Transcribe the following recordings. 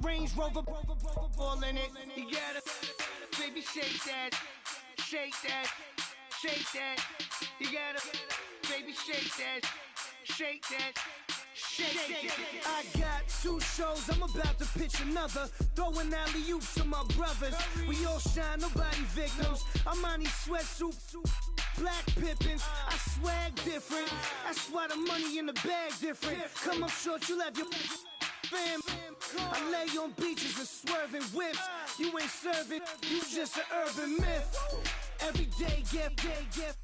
Range Rover, all in it. You gotta, baby, shake that, shake that, shake that. You gotta, baby, shake that, shake that. I got 2 shows, I'm about to pitch another. Throwing alley-oops to my brothers. We all shine, nobody victims. I'm on these sweatsuits, black Pippins. I swag different. That's why the money in the bag different. Come up short, you'll have your fam. I lay on beaches and swerving whips. You ain't serving, you just an urban myth. Every day, get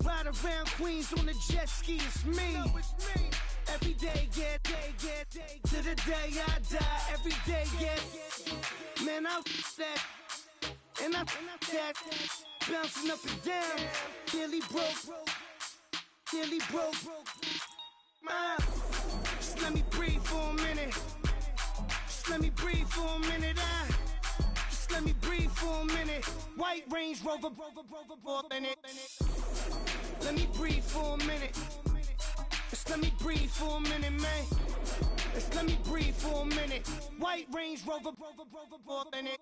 ride around Queens on a jet ski, it's me. Every day, get to the day I die. Every day, get man, I that and I that bouncing up and down. Nearly broke. Just let me breathe for a minute. Just let me breathe for a minute. Just let me breathe for a minute. White Range Rover, in it. Let me breathe for a minute. Just let me breathe for a minute, man. Just let me breathe for a minute. White Range Rover, in it.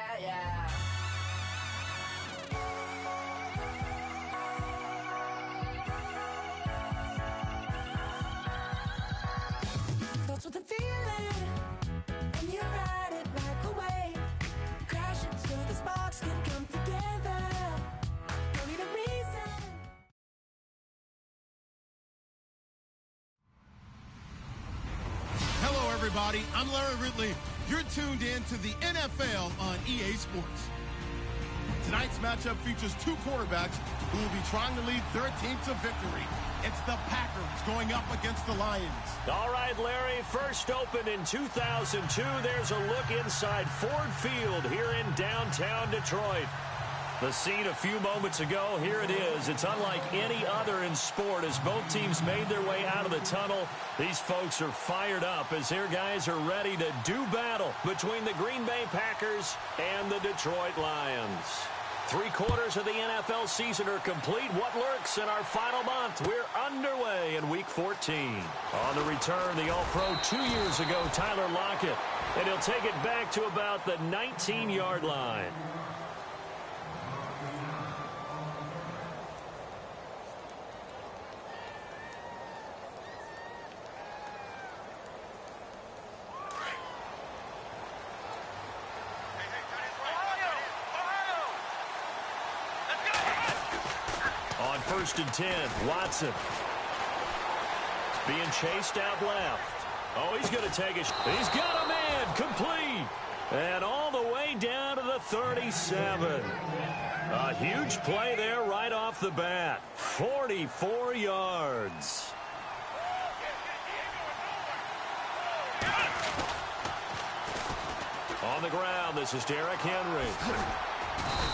Yeah. Starts with a feeling, and you ride it like a wave. Crashing so the sparks can come together. Don't need a reason. Hello, everybody. I'm Larry Ridley. You're tuned in to the NFL on EA Sports. Tonight's matchup features 2 quarterbacks who will be trying to lead their team to victory. It's the Packers going up against the Lions. All right, Larry, first opened in 2002. There's a look inside Ford Field here in downtown Detroit. The scene a few moments ago, here it is. It's unlike any other in sport as both teams made their way out of the tunnel. These folks are fired up as their guys are ready to do battle between the Green Bay Packers and the Detroit Lions. 3/4 of the NFL season are complete. What lurks in our final month? We're underway in Week 14. On the return, the All-Pro 2 years ago, Tyler Lockett. And he'll take it back to about the 19-yard line. On 1st and 10, Watson. Being chased out left. Oh, he's going to take it. He's got a man, complete. And all the way down to the 37. A huge play there right off the bat. 44 yards. On the ground, this is Derrick Henry.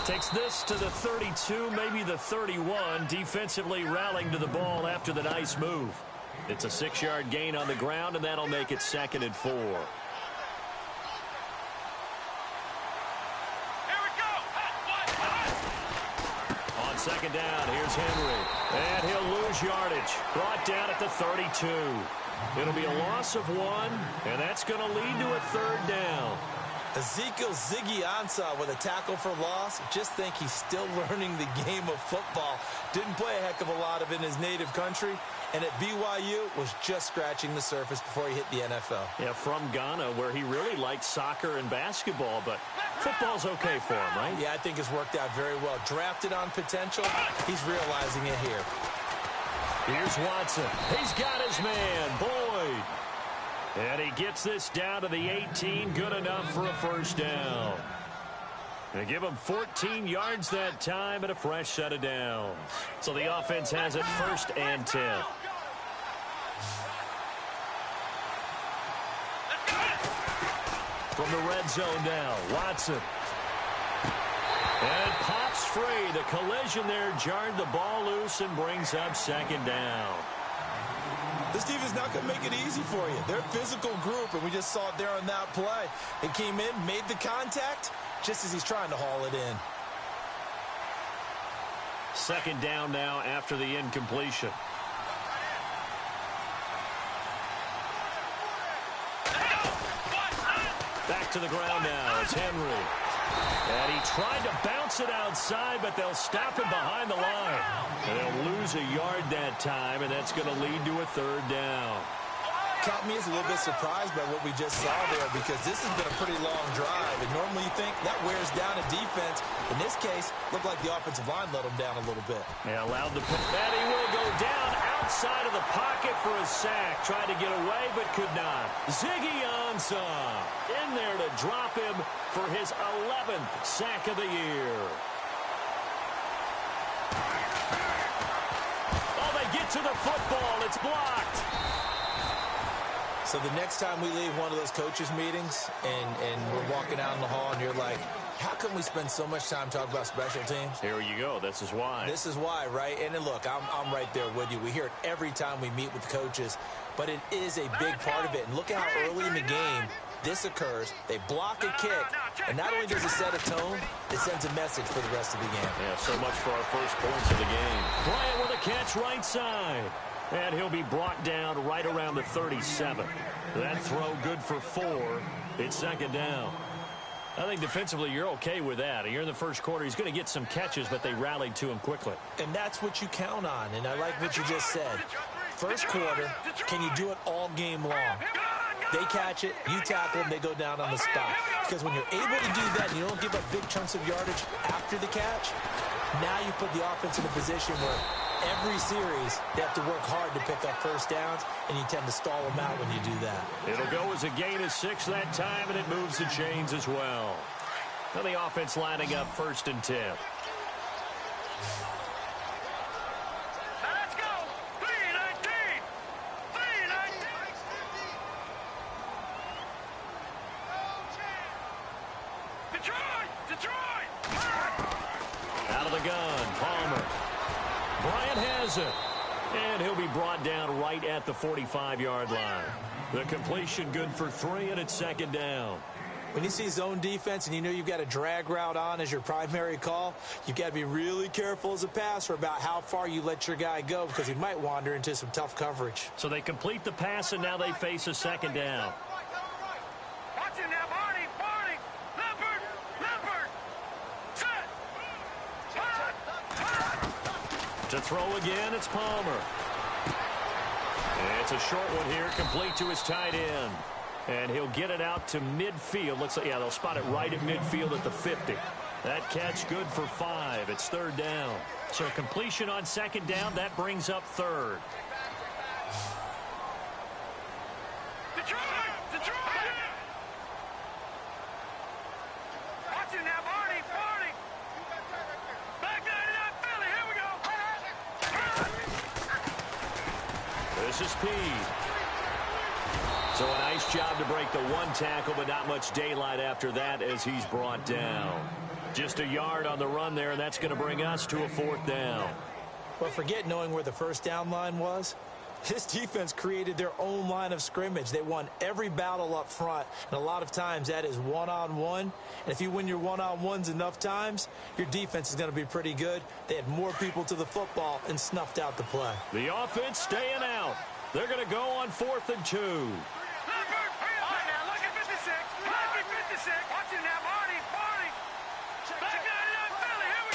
Takes this to the 32, maybe the 31. Defensively rallying to the ball after the nice move. It's a 6-yard gain on the ground, and that'll make it 2nd and 4. Here we go. On 2nd down, here's Henry. And he'll lose yardage. Brought down at the 32. It'll be a loss of 1, and that's going to lead to a 3rd down. Ezekiel Ziggy Ansah with a tackle for loss. Just think he's still learning the game of football. Didn't play a heck of a lot of it in his native country. And at BYU, was just scratching the surface before he hit the NFL. Yeah, from Ghana, where he really liked soccer and basketball, but football's okay for him, right? Yeah, I think it's worked out very well. Drafted on potential, he's realizing it here. Here's Watson. He's got his man, Boyd. And he gets this down to the 18, good enough for a 1st down. They give him 14 yards that time and a fresh set of downs. So the offense has it 1st and 10. From the red zone now, Watson. And pops free. The collision there jarred the ball loose and brings up 2nd down. This defense is not going to make it easy for you. They're a physical group, and we just saw it there on that play. They came in, made the contact, just as he's trying to haul it in. Second down now after the incompletion. Back to the ground now. It's Henry. And he tried to bounce it outside, but they'll stop him behind the line. And they'll lose a yard that time, and that's going to lead to a third down. Caught me as a little bit surprised by what we just saw there, because this has been a pretty long drive, and normally you think that wears down a defense. In this case, looked like the offensive line let him down a little bit. Yeah, allowed the pick. And he will go down outside of the pocket for a sack. Tried to get away, but could not. Ziggy Ansah in there to drop him for his 11th sack of the year. Oh, they get to the football. It's blocked. So the next time we leave one of those coaches' meetings and we're walking out in the hall and you're like, how come we spend so much time talking about special teams? Here you go. This is why. This is why, right? And then look, I'm right there with you. We hear it every time we meet with coaches, but it is a big part of it. And look at how early in the game this occurs. They block a kick, and not only does it set a tone, it sends a message for the rest of the game. Yeah, so much for our first points of the game. Bryant with a catch right side. And he'll be brought down right around the 37. That throw good for 4. It's second down. I think defensively you're okay with that. You're in the first quarter. He's going to get some catches, but they rallied to him quickly. And that's what you count on, and I like what you just said. First quarter, can you do it all game long? They catch it, you tackle them, they go down on the spot. Because when you're able to do that and you don't give up big chunks of yardage after the catch, now you put the offense in a position where every series they have to work hard to pick up first downs, and you tend to stall them out when you do that. It'll go as a gain of 6 that time, and it moves the chains as well. Now the offense lining up 1st and 10. Let's go! 3-19! 3-19! Detroit! Detroit! Out of the gun, Palmer. Bryant has it. And he'll be brought down right at the 45-yard line. The completion good for 3, and it's second down. When you see zone defense and you know you've got a drag route on as your primary call, you've got to be really careful as a passer about how far you let your guy go, because he might wander into some tough coverage. So they complete the pass, and now they face a second down. Watch it now, Barney! Barney! Leopard! Leopard! Set! To throw again, it's Palmer. And it's a short one here, complete to his tight end. And he'll get it out to midfield. Looks like, yeah, they'll spot it right at midfield at the 50. That catch good for 5. It's third down. So completion on second down, that brings up third. Detroit! Detroit! Watch it now, Barney! Barney! Back 99 Philly, here we go! This is Pete. So a nice job to break the one tackle, but not much daylight after that as he's brought down. Just a yard on the run there, and that's going to bring us to a 4th down. But forget knowing where the first down line was. This defense created their own line of scrimmage. They won every battle up front, and a lot of times that is one-on-one. And if you win your one-on-ones enough times, your defense is going to be pretty good. They had more people to the football and snuffed out the play. The offense staying out. They're going to go on 4th and 2. Leopard! All right, now, look at 56. Look at 56. Watch it now, Barney. Barney! Back 99 Philly, here we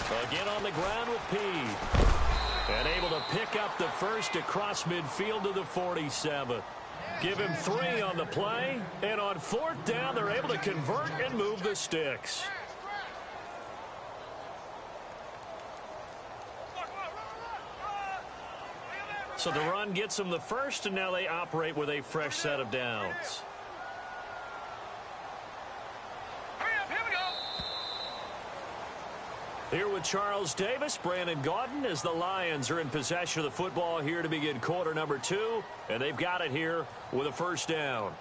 go! Again on the ground with Pete. And able to pick up the first across midfield to the 47. Give him 3 on the play. And on 4th down, they're able to convert and move the sticks. So the run gets them the first, and now they operate with a fresh set of downs. Hurry up, here we go! Here with Charles Davis, Brandon Gaudin, as the Lions are in possession of the football here to begin quarter number 2. And they've got it here with a first down.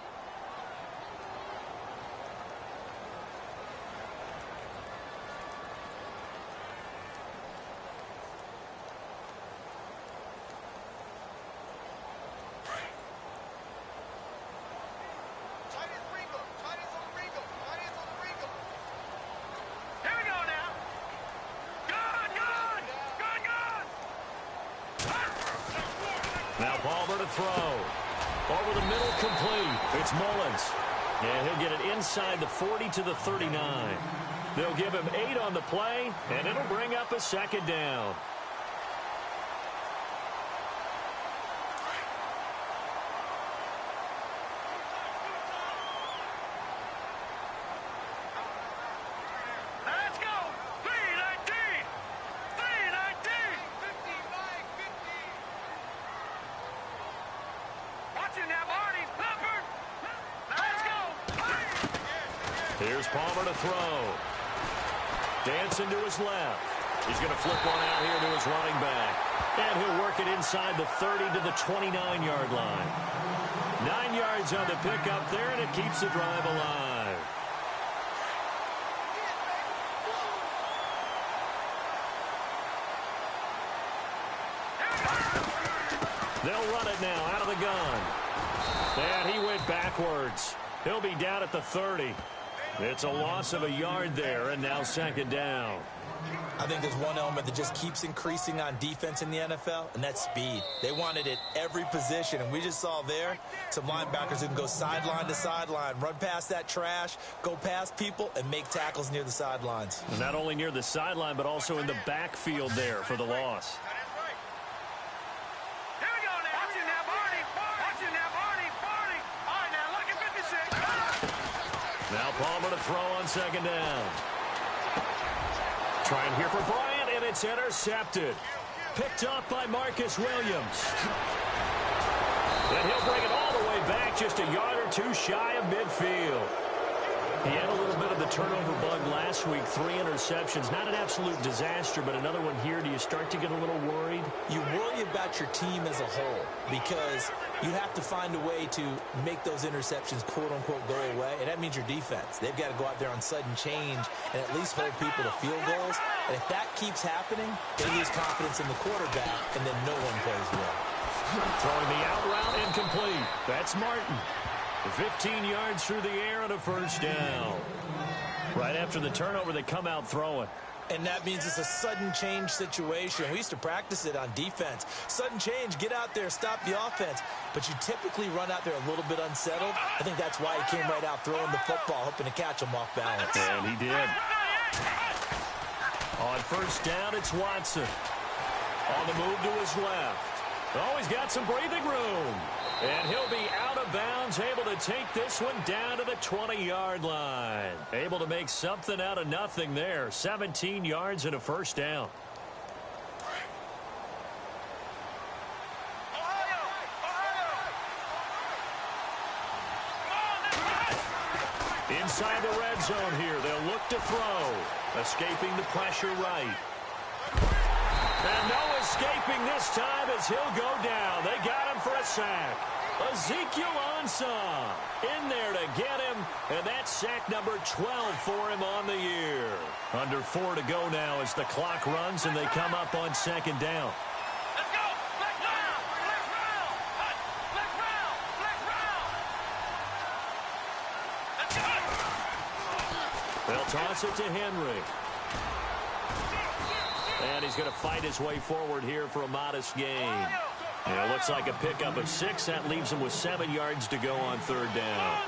throw. Over the middle, complete. It's Mullins. And he'll get it inside the 40 to the 39. They'll give him 8 on the play, and it'll bring up a second down. Let's go! 319! 319! 59, 50. Watching that, Marty. Leopard! Let's go! Here's Palmer to throw. Dancing to his left. He's going to flip one out here to his running back. And he'll work it inside the 30 to the 29-yard line. 9 yards on the pickup there, and it keeps the drive alive. They'll run it now out of the gun. And he went backwards. He'll be down at the 30. It's a loss of a yard there, and now second down. I think there's one element that just keeps increasing on defense in the NFL, and that's speed. They want it at every position, and we just saw there some linebackers who can go sideline to sideline, run past that trash, go past people, and make tackles near the sidelines. And not only near the sideline, but also in the backfield there for the loss. Here we go now. Watching that, Marty. Watching that, Marty. All right, now look at 56. Now Palmer to throw on second down. Trying here for Bryant, and it's intercepted. Picked off by Marcus Williams. And he'll bring it all the way back, just a yard or two shy of midfield. He had a little bit of the turnover bug last week, 3 interceptions. Not an absolute disaster, but another one here. Do you start to get a little worried? You worry about your team as a whole because you have to find a way to make those interceptions, quote-unquote, go away, and that means your defense. They've got to go out there on sudden change and at least hold people to field goals. And if that keeps happening, they lose confidence in the quarterback, and then no one plays well. Throwing the out route incomplete. That's Martin. 15 yards through the air and a first down. Right after the turnover, they come out throwing. And that means it's a sudden change situation. We used to practice it on defense. Sudden change, get out there, stop the offense. But you typically run out there a little bit unsettled. I think that's why he came right out throwing the football, hoping to catch him off balance. And he did. On first down, it's Watson. On the move to his left. Oh, he's got some breathing room. And he'll be out of bounds, able to take this one down to the 20-yard line. Able to make something out of nothing there. 17 yards and a first down. Inside the red zone here, they'll look to throw. Escaping the pressure right. And no escaping this time as he'll go down. They got him for a sack. Ezekiel Ansah in there to get him, and that's sack number 12 for him on the year. Under 4 to go now as the clock runs, and they come up on second down. Let's go. Let's round. Let's round. Let's round. Let's round. Let's go. They'll toss it to Henry. And he's going to fight his way forward here for a modest gain. And it looks like a pickup of 6. That leaves him with 7 yards to go on third down.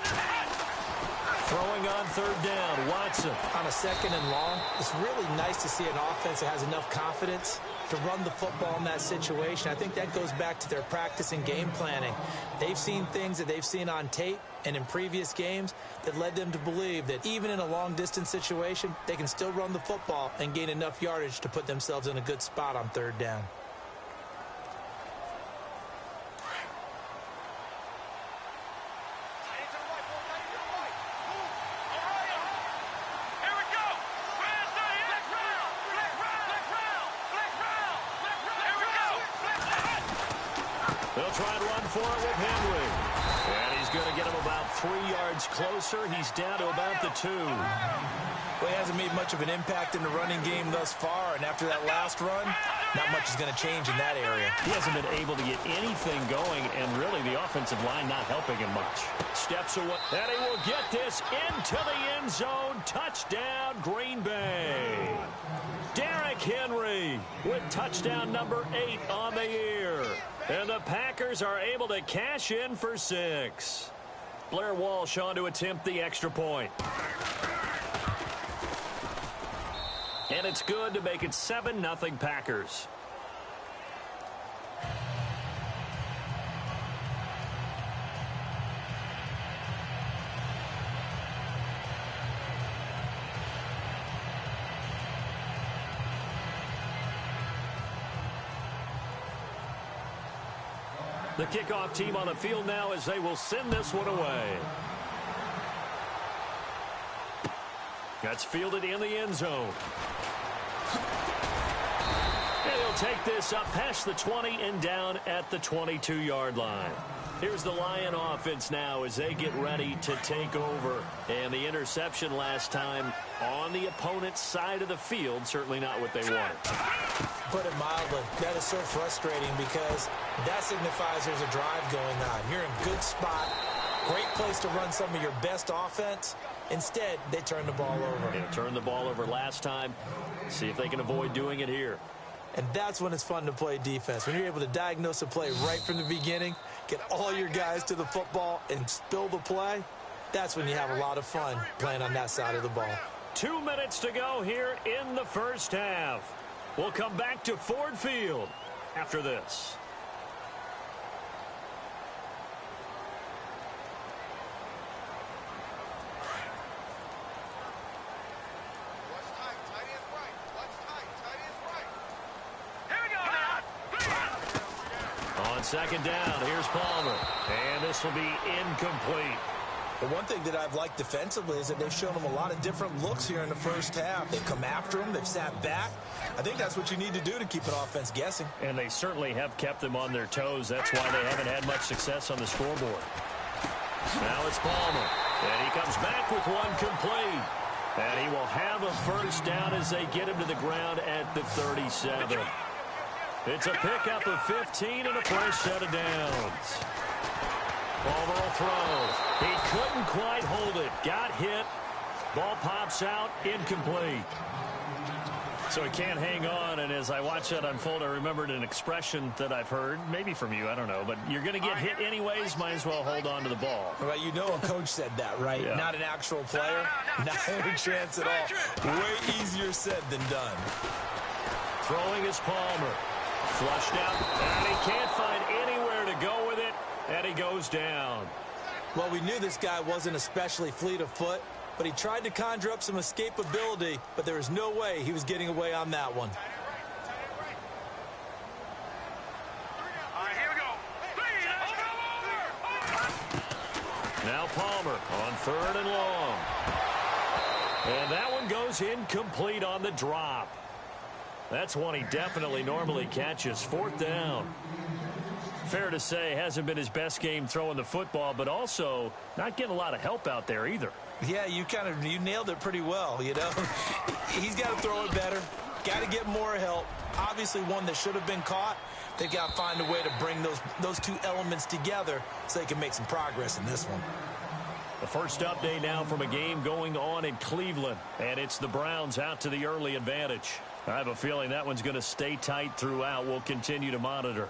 Throwing on third down, Watson. On a second and long, it's really nice to see an offense that has enough confidence to run the football in that situation. I think that goes back to their practice and game planning. They've seen things that they've seen on tape and in previous games that led them to believe that even in a long-distance situation, they can still run the football and gain enough yardage to put themselves in a good spot on third down. They'll try and run for it with Henry. And he's going to get him about 3 yards closer. He's down to about the 2. Well, he hasn't made much of an impact in the running game thus far, and after that last run, not much is going to change in that area. He hasn't been able to get anything going, and really the offensive line not helping him much. Steps away, and he will get this into the end zone. Touchdown, Green Bay. Derrick Henry with touchdown number 8 on the year. And the Packers are able to cash in for 6. Blair Walsh on to attempt the extra point. And it's good to make it 7-0 Packers. The kickoff team on the field now as they will send this one away. That's fielded in the end zone. And he'll take this up past the 20 and down at the 22-yard line. Here's the Lion offense now as they get ready to take over. And the interception last time on the opponent's side of the field, certainly not what they wanted. Put it mildly, that is so frustrating because that signifies there's a drive going on. You're in a good spot, great place to run some of your best offense. Instead, they turn the ball over. They turned the ball over last time. See if they can avoid doing it here. And that's when it's fun to play defense. When you're able to diagnose a play right from the beginning, get all your guys to the football and spill the play, that's when you have a lot of fun playing on that side of the ball. 2 minutes to go here in the first half. We'll come back to Ford Field after this. On second down, here's Palmer. And this will be incomplete. The one thing that I've liked defensively is that they've shown them a lot of different looks here in the first half. They've come after them. They've sat back. I think that's what you need to do to keep an offense guessing. And they certainly have kept them on their toes. That's why they haven't had much success on the scoreboard. Now it's Palmer. And he comes back with one complete. And he will have a first down as they get him to the ground at the 37. It's a pickup of 15 and a fresh set of downs. Palmer will throw. He couldn't quite hold it. Got hit. Ball pops out. Incomplete. So he can't hang on, and as I watch that unfold, I remembered an expression that I've heard, maybe from you, I don't know, but you're going to get hit anyways, might as well hold on to the ball. Right, you know a coach said that, right? Yeah. Not an actual player. Not a chance at all. Way easier said than done. Throwing is Palmer. Flushed out, and he can't find anywhere to go with it, and he goes down. Well, we knew this guy wasn't especially fleet of foot, but he tried to conjure up some escapability, but there was no way he was getting away on that one. All right, here we go. Now Palmer on third and long. And that one goes incomplete on the drop. That's one he definitely normally catches. Fourth down. Fair to say, hasn't been his best game throwing the football, but also not getting a lot of help out there either. Yeah, you nailed it pretty well, you know. He's got to throw it better. Got to get more help. Obviously one that should have been caught. They've got to find a way to bring those two elements together so they can make some progress in this one. The first update now from a game going on in Cleveland, and it's the Browns out to the early advantage. I have a feeling that one's going to stay tight throughout. We'll continue to monitor.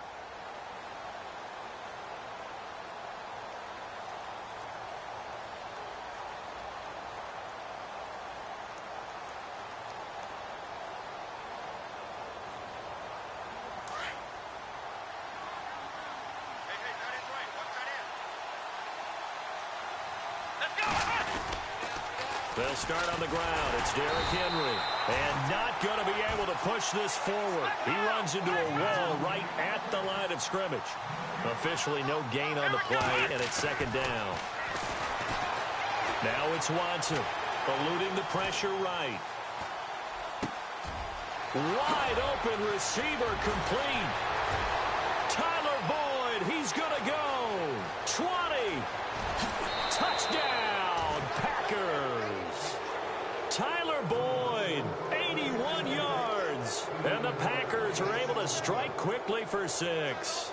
They'll start on the ground. It's Derrick Henry. And not going to be able to push this forward. He runs into a wall right at the line of scrimmage. Officially no gain on the play, and it's second down. Now it's Watson, eluding the pressure right. Wide open receiver complete. Tyler Boyd, he's going to go. 20. Touchdown, Packers. Tyler Boyd, 81 yards. And the Packers are able to strike quickly for 6.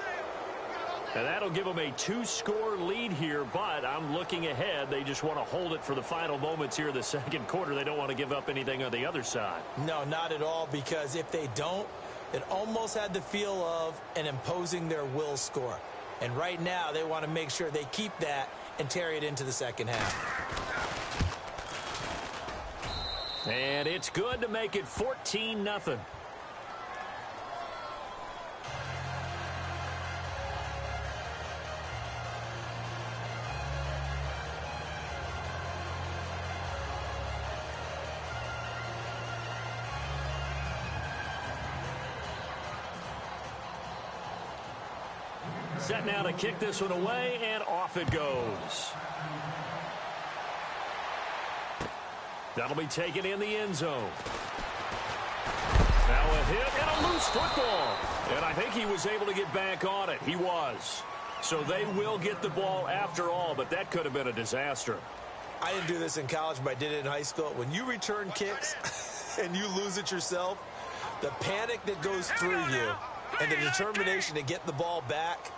And that'll give them a 2-score lead here, but I'm looking ahead. They just want to hold it for the final moments here in the second quarter. They don't want to give up anything on the other side. No, not at all, because if they don't, It almost had the feel of an imposing their will score. And right now, they want to make sure they keep that and carry it into the second half. And it's good to make it 14-0. Set now to kick this one away, and off it goes. That'll be taken in the end zone. Now a hit and a loose football. And I think he was able to get back on it. He was. So they will get the ball after all, but that could have been a disaster. I didn't do this in college, but I did it in high school. When you return kicks and you lose it yourself, the panic that goes through you and the determination to get the ball back,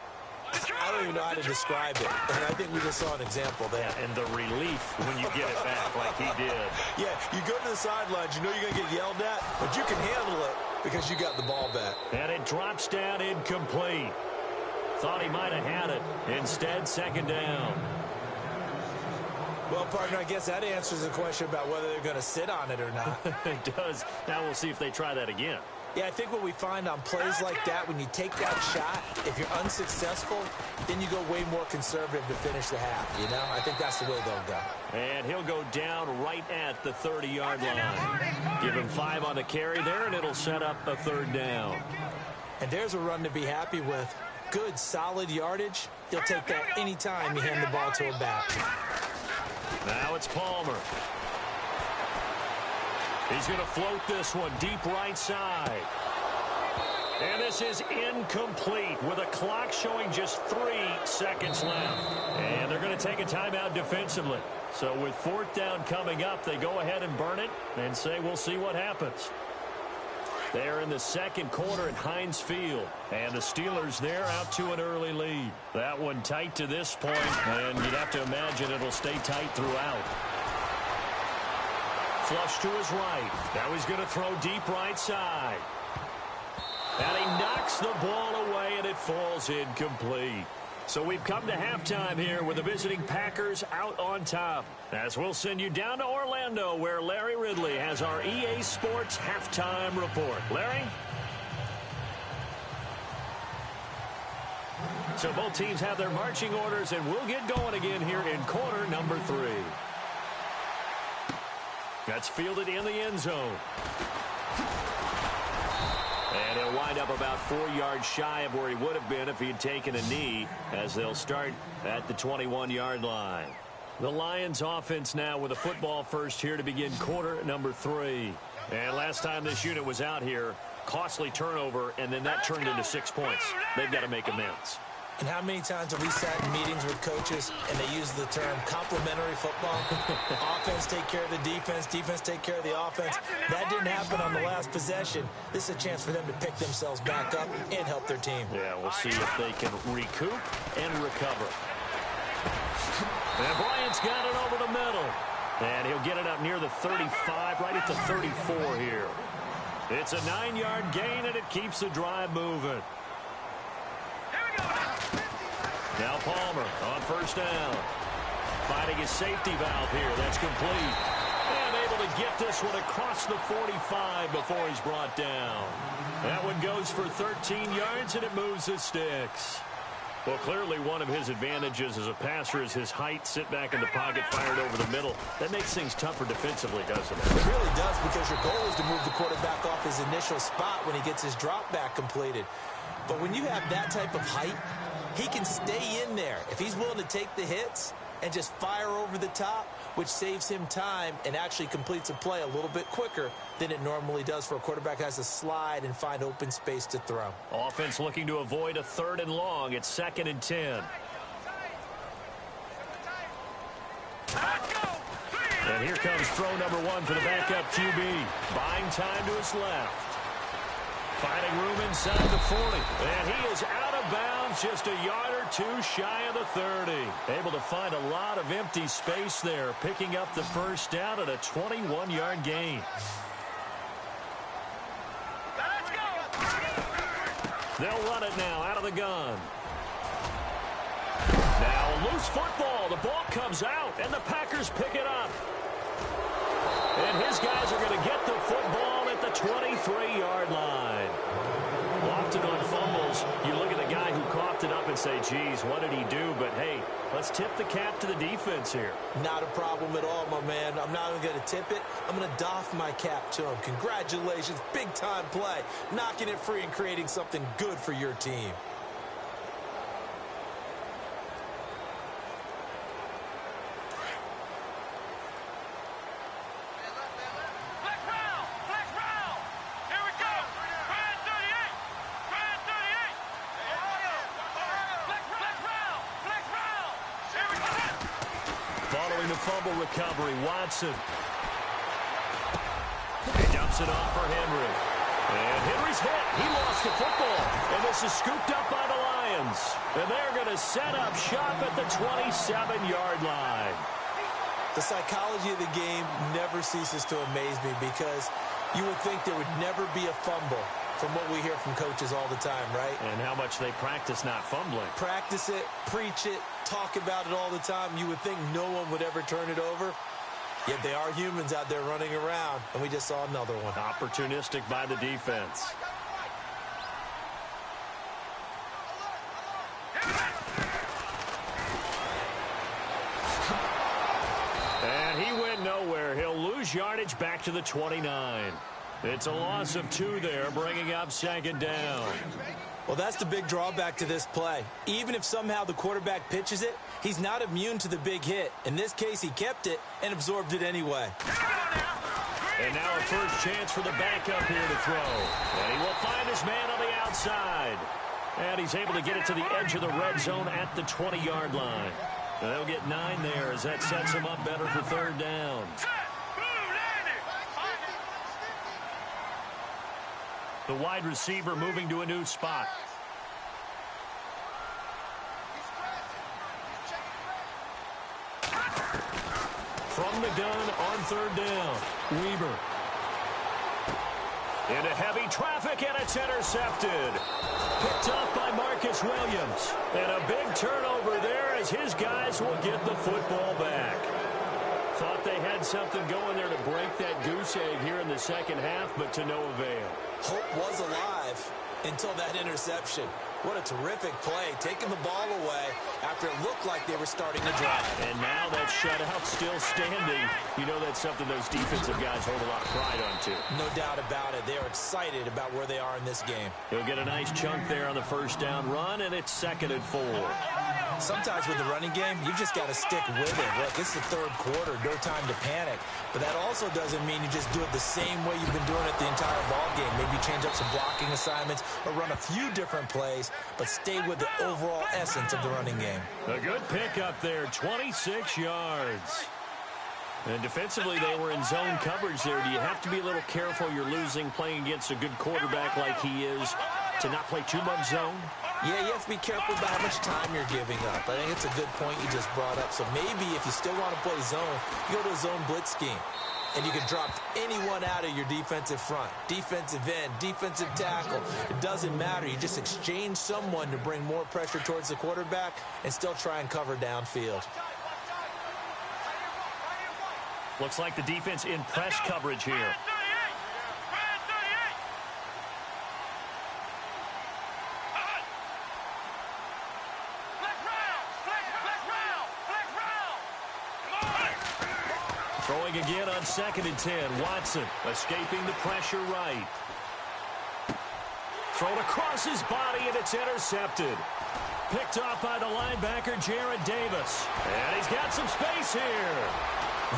I don't even know how to describe it. And I think we just saw an example there. Yeah, and the relief when you get it back like he did. Yeah, you go to the sidelines, you know you're going to get yelled at, but you can handle it because you got the ball back. And it drops down incomplete. Thought he might have had it. Instead, second down. Well, partner, I guess that answers the question about whether they're going to sit on it or not. It does. Now we'll see if they try that again. Yeah, I think what we find on plays like that, when you take that shot, if you're unsuccessful, then you go way more conservative to finish the half, you know? I think that's the way they'll go. And he'll go down right at the 30-yard line. Give him 5 on the carry there, and it'll set up a third down. And there's a run to be happy with. Good, solid yardage. He'll take that anytime you hand the ball to him back. Now it's Palmer. He's going to float this one deep right side. And this is incomplete with a clock showing just 3 seconds left. And they're going to take a timeout defensively. So with 4th down coming up, they go ahead and burn it and say we'll see what happens. They're in the second quarter at Heinz Field. And the Steelers there out to an early lead. That one tight to this point, and you'd have to imagine it'll stay tight throughout. Flush to his right. Now he's going to throw deep right side. And he knocks the ball away, and it falls incomplete. So we've come to halftime here with the visiting Packers out on top. As we'll send you down to Orlando, where Larry Ridley has our EA Sports halftime report. Larry? So both teams have their marching orders, and we'll get going again here in quarter number 3. That's fielded in the end zone. And he'll wind up about 4 yards shy of where he would have been if he had taken a knee, as they'll start at the 21-yard line. The Lions offense now with a football first here to begin quarter number 3. And last time this unit was out here, costly turnover, and then that turned into 6 points. They've got to make amends. And how many times have we sat in meetings with coaches and they use the term complementary football? Offense take care of the defense, defense take care of the offense. That didn't happen on the last possession. This is a chance for them to pick themselves back up and help their team. Yeah, we'll see if they can recoup and recover. And Bryant's got it over the middle. And he'll get it up near the 35, right at the 34 here. It's a 9-yard gain, and it keeps the drive moving. Now Palmer on first down. Finding his safety valve here. That's complete. And able to get this one across the 45 before he's brought down. That one goes for 13 yards, and it moves the sticks. Well, clearly one of his advantages as a passer is his height. Sit back in the pocket, fired over the middle. That makes things tougher defensively, doesn't it? It really does, because your goal is to move the quarterback off his initial spot when he gets his drop back completed. But when you have that type of height, he can stay in there if he's willing to take the hits and just fire over the top, which saves him time and actually completes a play a little bit quicker than it normally does for a quarterback who has to slide and find open space to throw. Offense looking to avoid a 3rd and long. It's 2nd and 10. And here comes throw number 1 for the backup QB. Buying time to his left. Finding room inside the 40. And he is out of bounds, just a yard or 2 shy of the 30. Able to find a lot of empty space there, picking up the first down at a 21-yard gain. Let's go! They'll run it now out of the gun. Now a loose football. The ball comes out, and the Packers pick it up. And his guys are going to get the football at the 23-yard line. Often on fumbles, you look at the guy who coughed it up and say, geez, what did he do? But, hey, let's tip the cap to the defense here. Not a problem at all, my man. I'm not even going to tip it. I'm going to doff my cap to him. Congratulations, big-time play. Knocking it free and creating something good for your team. Following the fumble recovery, Watson. He dumps it off for Henry. And Henry's hit. He lost the football. And this is scooped up by the Lions. And they're going to set up shop at the 27-yard line. The psychology of the game never ceases to amaze me because you would think there would never be a fumble from what we hear from coaches all the time, right? And how much they practice not fumbling. Practice it, preach it, talk about it all the time. You would think no one would ever turn it over. Yet they are humans out there running around, and we just saw another one. Opportunistic by the defense. And he went nowhere. He'll lose yardage back to the 29. It's a loss of 2 there, bringing up second down. Well, that's the big drawback to this play. Even if somehow the quarterback pitches it, he's not immune to the big hit. In this case, he kept it and absorbed it anyway. And now a first chance for the backup here to throw. And he will find his man on the outside. And he's able to get it to the edge of the red zone at the 20-yard line. And they'll get 9 there as that sets him up better for third down. The wide receiver moving to a new spot. From the gun on third down, Weaver. Into heavy traffic, and it's intercepted. Picked up by Marcus Williams. And a big turnover there as his guys will get the football back. Thought they had something going there to break that goose egg here in the second half, but to no avail. Hope was alive until that interception. What a terrific play, taking the ball away after it looked like they were starting to drive. And now that shutout still standing. You know that's something those defensive guys hold a lot of pride on, too. No doubt about it. They are excited about where they are in this game. He'll get a nice chunk there on the first down run, and it's 2nd and 4. Sometimes with the running game, you've just got to stick with it. Look, it's the third quarter, no time to panic. But that also doesn't mean you just do it the same way you've been doing it the entire ball game. Maybe change up some blocking assignments or run a few different plays, but stay with the overall essence of the running game. A good pickup there, 26 yards. And defensively, they were in zone coverage there. Do you have to be a little careful you're losing playing against a good quarterback like he is to not play too much zone? Yeah, you have to be careful about how much time you're giving up. I think it's a good point you just brought up. So maybe if you still want to play zone, you go to a zone blitz scheme. And you can drop anyone out of your defensive front. Defensive end, defensive tackle. It doesn't matter. You just exchange someone to bring more pressure towards the quarterback and still try and cover downfield. Looks like the defense in press coverage here. Throwing again on 2nd and 10. Watson escaping the pressure right. Thrown across his body, and it's intercepted. Picked off by the linebacker, Jared Davis. And he's got some space here.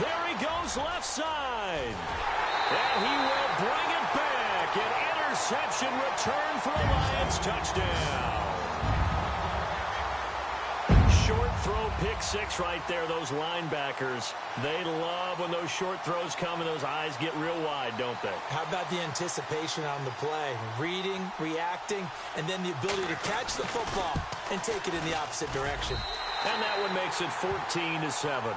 There he goes left side. And he will bring it back. An interception return for a Lions touchdown. Short throw, pick six right there, those linebackers. They love when those short throws come and those eyes get real wide, don't they? How about the anticipation on the play? Reading, reacting, and then the ability to catch the football and take it in the opposite direction. And that one makes it 14-7.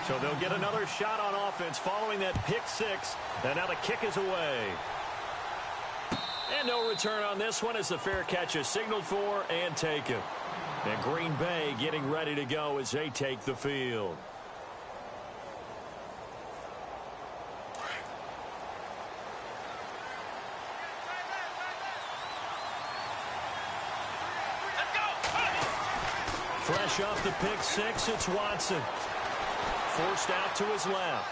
So they'll get another shot on offense following that pick six. And now the kick is away. And no return on this one as the fair catch is signaled for and taken. And Green Bay getting ready to go as they take the field. Fresh off the pick six, it's Watson. Forced out to his left.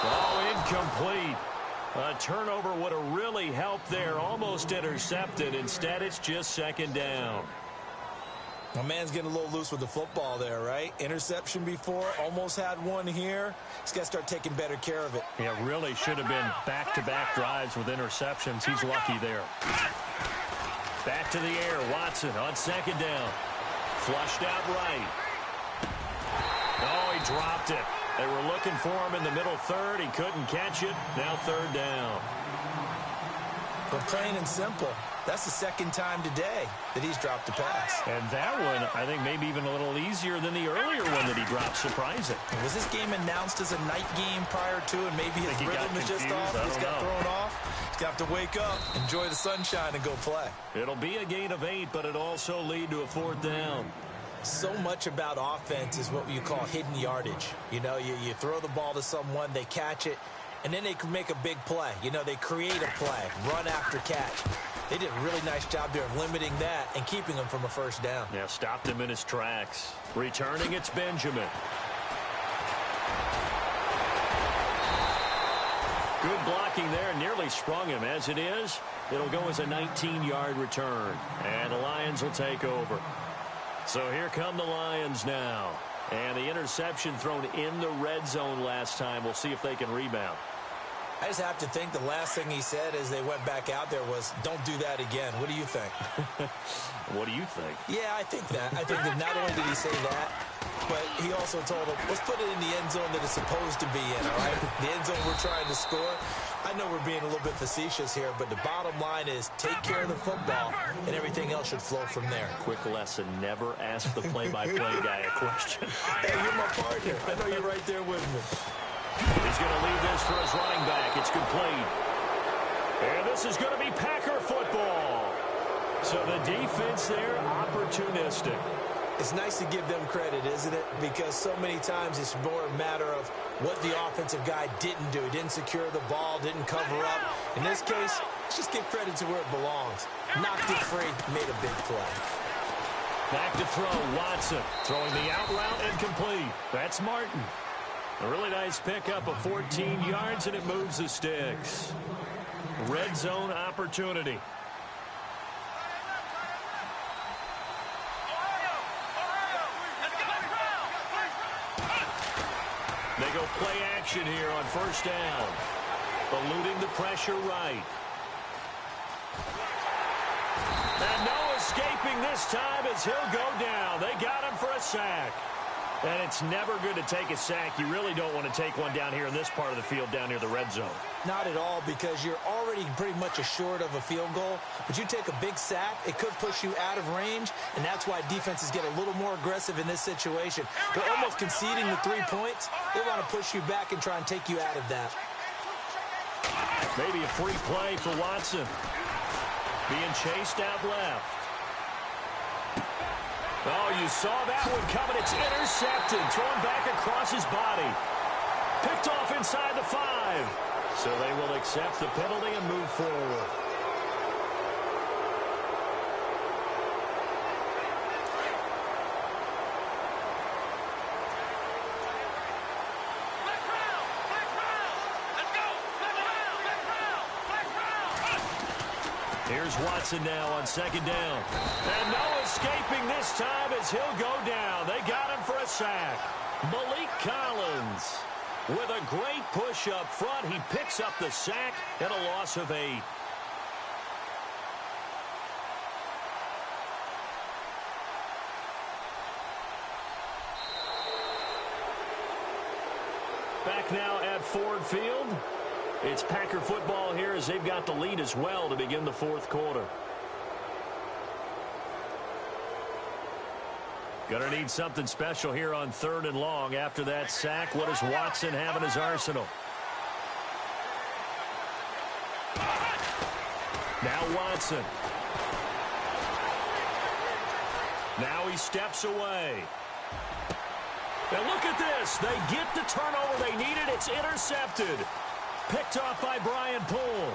Oh, incomplete. A turnover would have really helped there. Almost intercepted. Instead, it's just second down. My man's getting a little loose with the football there, right? Interception before, almost had one here. He's got to start taking better care of it. Yeah, really should have been back-to-back drives with interceptions. He's lucky there. Back to the air. Watson on second down. Flushed out right. Oh, he dropped it. They were looking for him in the middle third. He couldn't catch it. Now third down. But plain and simple, that's the second time today that he's dropped a pass. And that one, I think, maybe even a little easier than the earlier one that he dropped. Surprising. Was this game announced as a night game prior to, and maybe his rhythm is just off? He's got thrown off. He's got to wake up, enjoy the sunshine, and go play. It'll be a gain of 8, but it also lead to a fourth down. So much about offense is what you call hidden yardage. You know, you throw the ball to someone, they catch it, and then they can make a big play. You know, they create a play, run after catch. They did a really nice job there of limiting that and keeping him from a first down. Yeah, stopped him in his tracks. Returning, it's Benjamin. Good blocking there, nearly sprung him. As it is, it'll go as a 19-yard return, and the Lions will take over. So here come the Lions now. And the interception thrown in the red zone last time. We'll see if they can rebound. I just have to think the last thing he said as they went back out there was, don't do that again. What do you think? What do you think? Yeah, I think that. I think that not only did he say that, but he also told them, let's put it in the end zone that it's supposed to be in, all right? The end zone we're trying to score. I know we're being a little bit facetious here, but the bottom line is take care of the football, and everything else should flow from there. Quick lesson, never ask the play-by-play guy a question. Hey, you're my partner. I know you're right there with me. He's going to leave this for his running back. It's complete. And this is going to be Packer football. So the defense there, opportunistic. It's nice to give them credit, isn't it? Because so many times it's more a matter of what the offensive guy didn't do. He didn't secure the ball, didn't cover up. In this case, let's just give credit to where it belongs. Knocked it free, made a big play. Back to throw, Watson. Throwing the out route and complete. That's Martin. A really nice pickup of 14 yards, and it moves the sticks. Red zone opportunity. They go play action here on first down. Eluding the pressure right. And no escaping this time as he'll go down. They got him for a sack. And it's never good to take a sack. You really don't want to take one down here in this part of the field, down near the red zone. Not at all, because you're already pretty much assured of a field goal. But you take a big sack, it could push you out of range, and that's why defenses get a little more aggressive in this situation. They're almost conceding the 3 points. They want to push you back and try and take you out of that. Maybe a free play for Watson. Being chased out left. Oh, you saw that one coming. It's intercepted. Thrown back across his body. Picked off inside the 5. So they will accept the penalty and move forward. Here's Watson now on second down. And no escaping this time as he'll go down. They got him for a sack. Malik Collins with a great push up front. He picks up the sack and a loss of 8. Back now at Ford Field. It's Packer football here as they've got the lead as well to begin the fourth quarter. Gonna need something special here on 3rd and long. After that sack, what does Watson have in his arsenal? Now Watson. Now he steps away. And look at this. They get the turnover they needed. It's intercepted. Picked off by Brian Poole.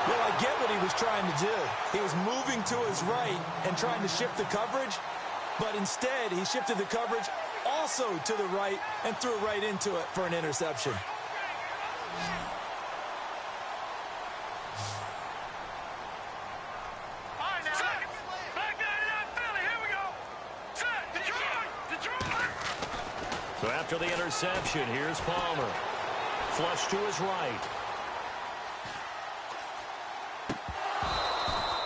Well, I get what he was trying to do. He was moving to his right and trying to shift the coverage, but instead he shifted the coverage also to the right and threw right into it for an interception. So after the interception, here's Palmer. Flush to his right.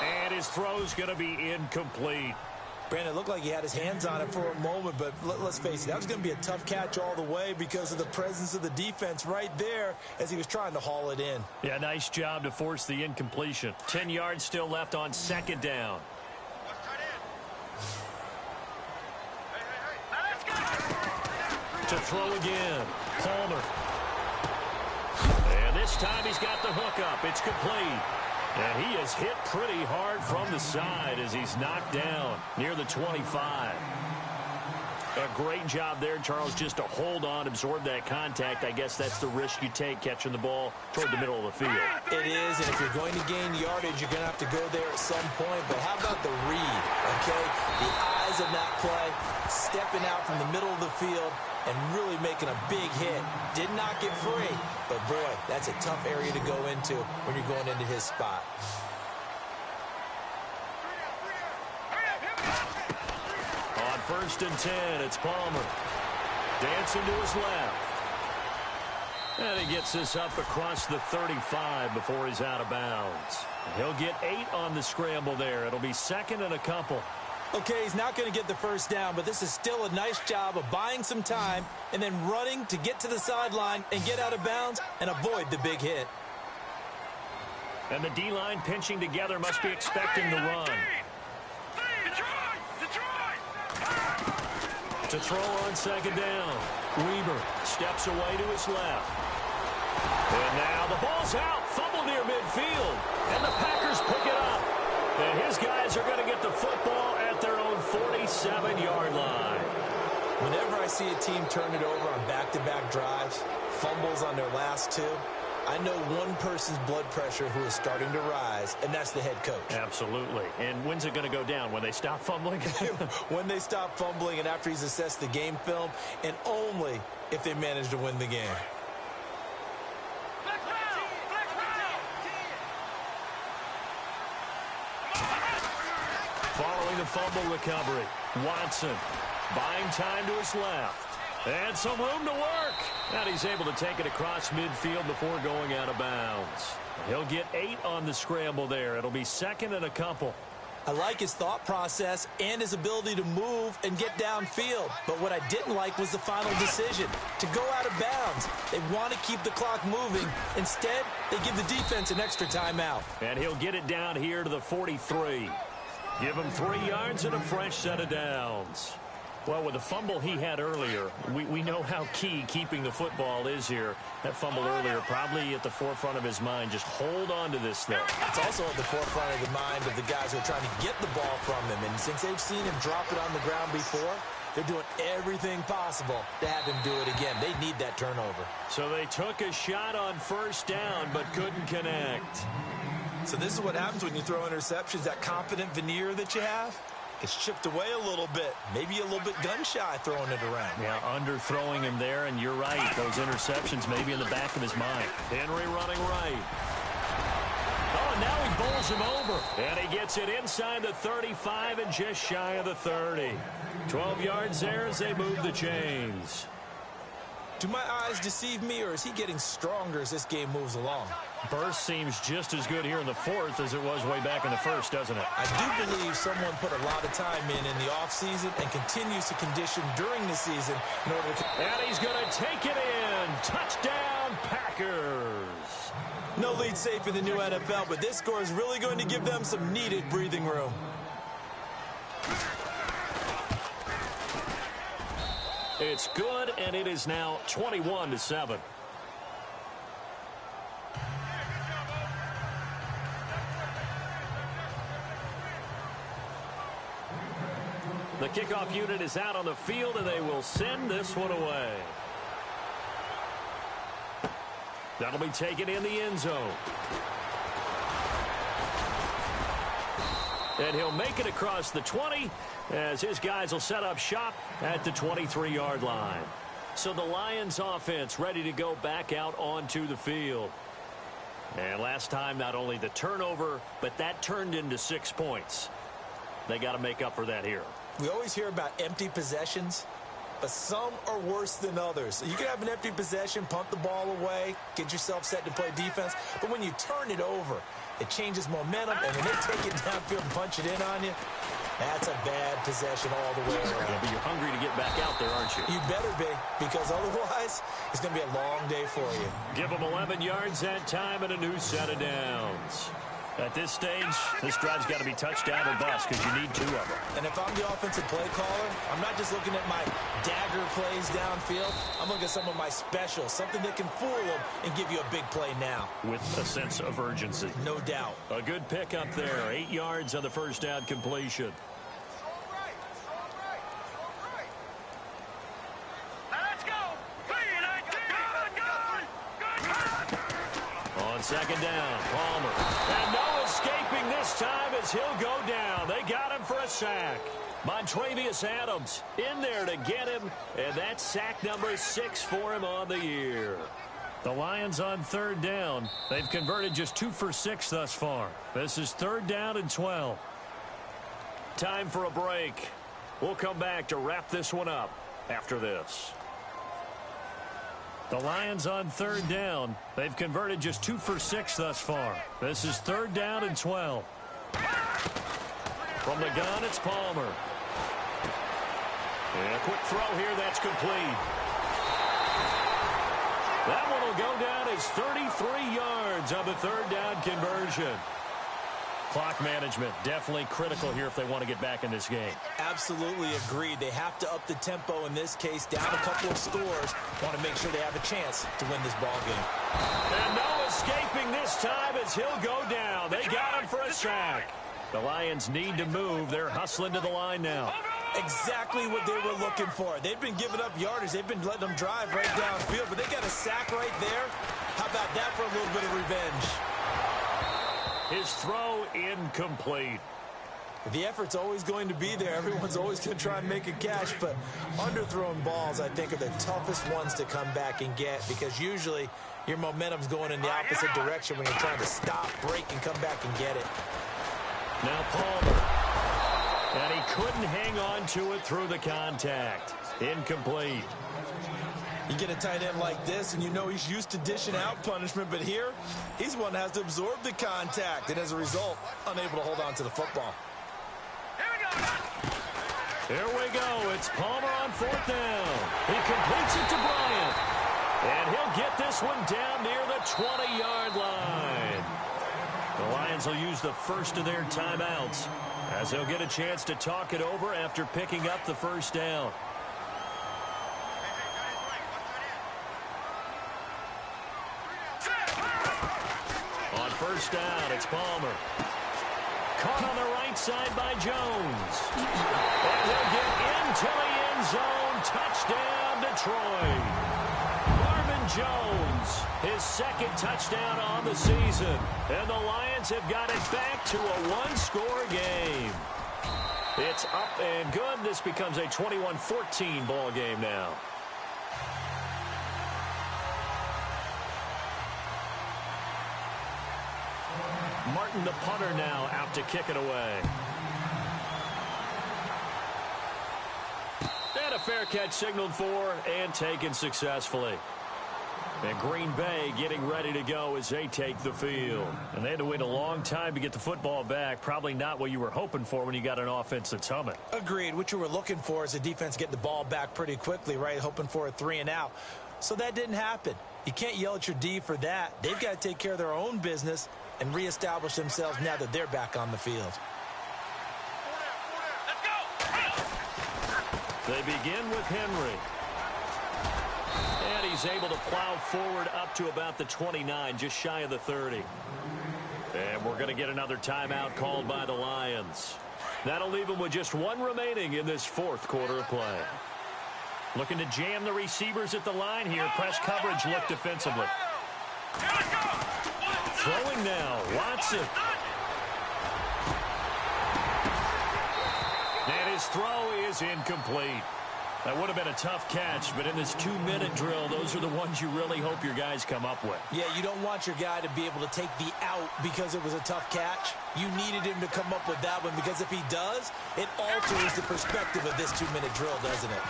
And his throw's going to be incomplete. Brandon, it looked like he had his hands on it for a moment, but let's face it, that was going to be a tough catch all the way because of the presence of the defense right there as he was trying to haul it in. Yeah, nice job to force the incompletion. 10 yards still left on 2nd down. To throw again. Palmer. And this time he's got the hook up. It's complete. And he is hit pretty hard from the side as he's knocked down near the 25. A great job there, Charles, just to hold on, absorb that contact. I guess that's the risk you take catching the ball toward the middle of the field. It is, and if you're going to gain yardage, you're going to have to go there at some point. But how about the read, okay? The eyes of that play, stepping out from the middle of the field and really making a big hit. Did not get free, but boy, that's a tough area to go into when you're going into his spot. On 1st and 10, it's Palmer. Dancing to his left. And he gets this up across the 35 before he's out of bounds. He'll get 8 on the scramble there. It'll be 2nd and a couple. Okay, he's not going to get the first down, but this is still a nice job of buying some time and then running to get to the sideline and get out of bounds and avoid the big hit. And the D-line pinching together must be expecting the run. To throw on 2nd down. Weaver steps away to his left. And now the ball's out. Fumble near midfield. And the Packers pick it up. And his guys are going to get the football at their own 47-yard line. Whenever I see a team turn it over on back-to-back drives, fumbles on their last 2, I know one person's blood pressure who is starting to rise, and that's the head coach. Absolutely. And when's it going to go down? When they stop fumbling? When they stop fumbling and after he's assessed the game film, and only if they manage to win the game. Following the fumble recovery, Watson buying time to his left. And some room to work. And he's able to take it across midfield before going out of bounds. He'll get 8 on the scramble there. It'll be 2nd and a couple. I like his thought process and his ability to move and get downfield. But what I didn't like was the final decision, to go out of bounds. They want to keep the clock moving. Instead, they give the defense an extra timeout. And he'll get it down here to the 43. Give him 3 yards and a fresh set of downs. Well, with the fumble he had earlier, we know how key keeping the football is here. That fumble earlier probably at the forefront of his mind. Just hold on to this thing. It's also at the forefront of the mind of the guys who are trying to get the ball from him. And since they've seen him drop it on the ground before, they're doing everything possible to have him do it again. They need that turnover. So they took a shot on 1st down but couldn't connect. So this is what happens when you throw interceptions. That confident veneer that you have, it's chipped away a little bit. Maybe a little bit gun-shy throwing it around. Yeah, underthrowing him there, and you're right. Those interceptions maybe in the back of his mind. Henry running right. Oh, now he bowls him over. And he gets it inside the 35 and just shy of the 30. 12 yards there as they move the chains. Do my eyes deceive me, or is he getting stronger as this game moves along? Burst seems just as good here in the 4th as it was way back in the 1st, doesn't it? I do believe someone put a lot of time in the offseason and continues to condition during the season in order to... And he's going to take it in. Touchdown, Packers. No lead safe in the new NFL, but this score is really going to give them some needed breathing room. It's good, and it is now 21-7. The kickoff unit is out on the field, and they will send this one away. That'll be taken in the end zone. And he'll make it across the 20 as his guys will set up shop at the 23-yard line. So the Lions offense ready to go back out onto the field. And last time, not only the turnover, but that turned into 6 points. They got to make up for that here. We always hear about empty possessions, but some are worse than others. You can have an empty possession, punt the ball away, get yourself set to play defense, but when you turn it over, it changes momentum, and when they take it downfield and punch it in on you, that's a bad possession all the way around. Yeah, but you're hungry to get back out there, aren't you? You better be, because otherwise, it's going to be a long day for you. Give them 11 yards that time and a new set of downs. At this stage, this drive's got to be touchdown or bust because you need 2 of them. And if I'm the offensive play caller, I'm not just looking at my dagger plays downfield. I'm looking at some of my specials, something that can fool them and give you a big play now. With a sense of urgency. No doubt. A good pick up there. 8 yards on the first down completion. On second down, Palmer. And no escaping this time as he'll go down. They got him for a sack. Montravius Adams in there to get him, and that's sack number 6 for him on the year. The Lions on third down. They've converted just 2 for 6 thus far. This is 3rd down and 12. Time for a break. We'll come back to wrap this one up after this. The Lions on third down. They've converted just 2 for 6 thus far. This is 3rd down and 12. From the gun, it's Palmer. And a quick throw here, that's complete. That one will go down as 33 yards on the 3rd down conversion. Clock management definitely critical here if they want to get back in this game. Absolutely agreed. They have to up the tempo in this case, down a couple of scores. Want to make sure they have a chance to win this ball game. And no escaping this time as he'll go down. They got him for a sack. The Lions need to move. They're hustling to the line now. Exactly what they were looking for. They've been giving up yardage. They've been letting them drive right downfield, but they got a sack right there. How about that for a little bit of revenge? His throw incomplete. The effort's always going to be there. Everyone's always going to try and make a catch, but underthrown balls, I think, are the toughest ones to come back and get because usually your momentum's going in the opposite direction when you're trying to stop, break, and come back and get it. Now Palmer. And he couldn't hang on to it through the contact. Incomplete. You get a tight end like this, and you know he's used to dishing out punishment, but here, he's one that has to absorb the contact, and as a result, unable to hold on to the football. Here we go. It's Palmer on 4th down. He completes it to Bryant. And he'll get this one down near the 20-yard line. The Lions will use the first of their timeouts as they'll get a chance to talk it over after picking up the first down. On first down, it's Palmer. Caught on the right side by Jones. And he'll get into the end zone. Touchdown, Detroit. Marvin Jones, his 2nd touchdown on the season. And the Lions have got it back to a 1-score game. It's up and good. This becomes a 21-14 ball game now. Martin, the punter, now out to kick it away. And a fair catch signaled for and taken successfully. And Green Bay getting ready to go as they take the field. And they had to wait a long time to get the football back. Probably not what you were hoping for when you got an offense that's humming. Agreed. What you were looking for is the defense getting the ball back pretty quickly, right? Hoping for a 3 and out. So that didn't happen. You can't yell at your D for that. They've got to take care of their own business and reestablish themselves now that they're back on the field. They begin with Henry. he's able to plow forward up to about the 29, just shy of the 30. And we're going to get another timeout called by the Lions. That'll leave them with just one remaining in this fourth quarter of play. Looking to jam the receivers at the line here. Press coverage look defensively. Throwing now, Watson. And his throw is incomplete. That would have been a tough catch, but in this 2-minute drill, those are the ones you really hope your guys come up with. Yeah, you don't want your guy to be able to take the out because it was a tough catch. You needed him to come up with that one, because if he does, it alters the perspective of this 2-minute drill, doesn't it?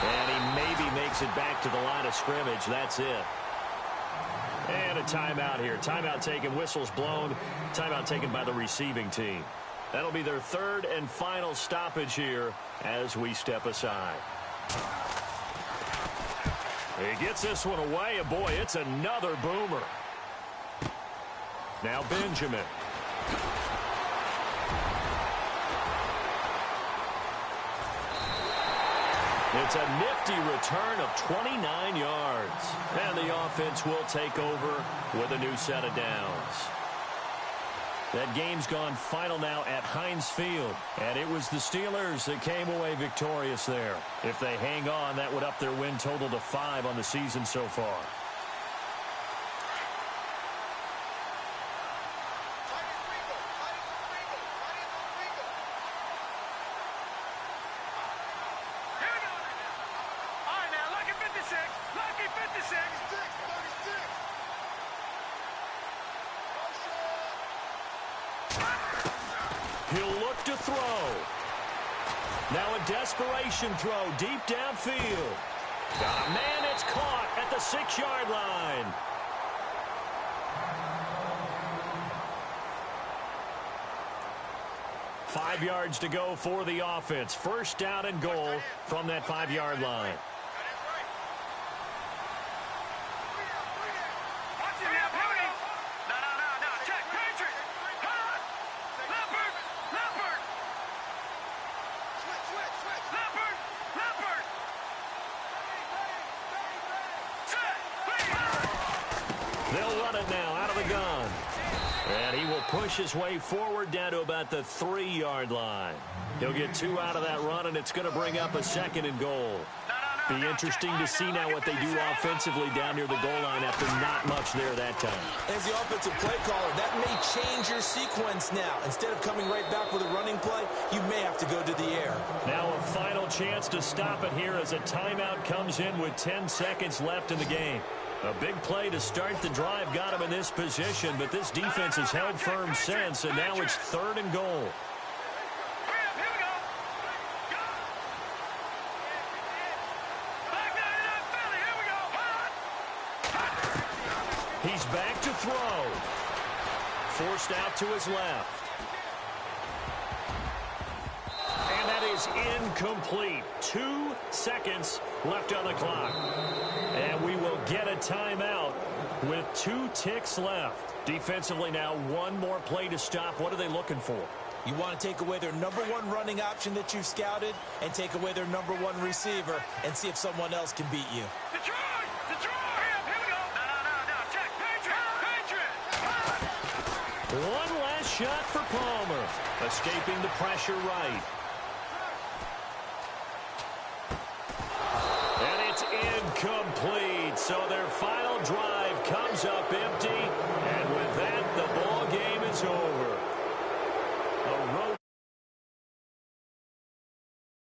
And he maybe makes it back to the line of scrimmage. That's it. And a timeout here. Timeout taken, whistles blown. Timeout taken by the receiving team. That'll be their third and final stoppage here as we step aside. He gets this one away, and boy, it's another boomer. Now Benjamin. It's a nifty return of 29 yards. And the offense will take over with a new set of downs. That game's gone final now at Heinz Field. And it was the Steelers that came away victorious there. If they hang on, that would up their win total to 5 on the season so far. He'll look to throw. Now a desperation throw deep downfield. Got a man, it's caught at the 6-yard line. Five yards to go for the offense. First down and goal from that 5-yard line. They'll run it now out of the gun. And he will push his way forward down to about the 3-yard line. He'll get 2 out of that run, and it's going to bring up a 2nd and goal. Be interesting to see now what they do offensively down near the goal line after not much there that time. As the offensive play caller, that may change your sequence now. Instead of coming right back with a running play, you may have to go to the air. Now a final chance to stop it here as a timeout comes in with 10 seconds left in the game. A big play to start the drive got him in this position, but this defense has held firm since, and now it's 3rd and goal. He's back to throw. Forced out to his left. And that is incomplete. 2 seconds left on the clock. And we will get a timeout with 2 ticks left. Defensively now, one more play to stop. What are they looking for? You want to take away their #1 running option that you've scouted and take away their #1 receiver and see if someone else can beat you. One last shot for Palmer. Escaping the pressure right. And it's incomplete. So their final drive comes up empty. And with that,